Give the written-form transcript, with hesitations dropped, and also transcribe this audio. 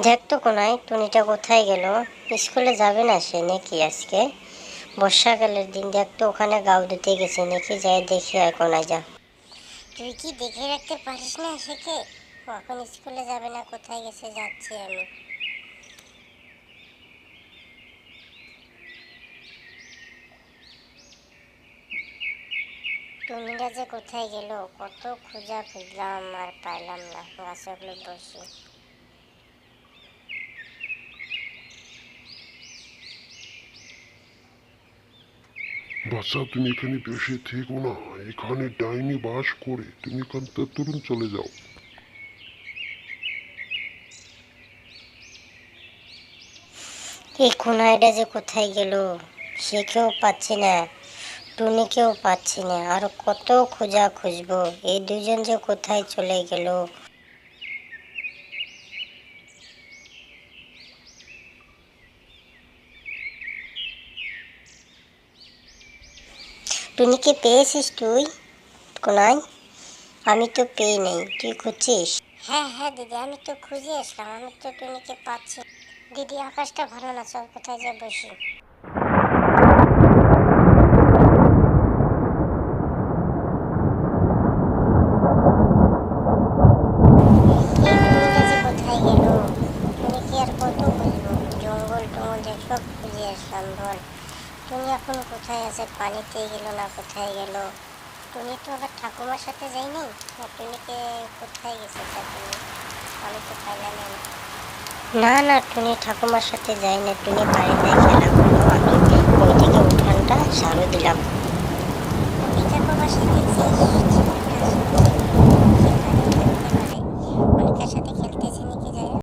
দেখ তো কোনায় টুনিটা কোথায় গেল? স্কুলে যাবে না সে নাকি আজকে? বর্ষাকালের দিন, দেখ তো ওখানে গাও দিতে গেছে নাকি, যাই দেখি আর কোনায় যা। তুই কি দেখে রাখতে পারিস না সেকে? এখন স্কুলে যাবে না, কোথায় গেছে, যাচ্ছি আমি। টুনিটা যে কোথায় গেল, কত খোঁজা খুঁজলাম আর পাইলাম না, গাছে ওগুলো বসে। বাচ্চা, তুমি এখানে বসে থেকো না, এখানে ডাইনি বাস করে, তুমি এখান থেকে তুরুন চলে যাও। এই কোনাইটা যে কোথায় গেল, সে কেউ পাচ্ছি না, টুনিকেও পাচ্ছি না, আর কত খোঁজা খুঁজবো, এই দুজন যে কোথায় চলে গেল। টুনিকে পেয়েছিস তুই কোনাই? আমি তো পেয়ে নেই, তুই খুঁজছিস? হ্যাঁ হ্যাঁ দিদি, আমি তো খুঁজে আসলাম, আমি তো টুনিকে পাচ্ছি। দিদি আকাশটা ভালো না, চল কোথায় যা বসি। এই টুনিটা যে কোথায় গেল, টুনিকে আর কত খুঁজবো, জঙ্গল টঙ্গল যে সব খুঁজে আসলাম, বল টুনি এখন কোথায় আছে? পানিতে গেল না কোথায় গেল? টুনি তো আবার ঠাকুমার সাথে যায়নি, টুনিকে কোথায় গেছে তা টুনি? আমি তো পাইলাম না। না না, টুনি ঠাকুমার সাথে যায় না, টুনি বাড়িতে খেলা করলো, আমি ওই থেকে উঠানটা ঝাড়ু দিলাম।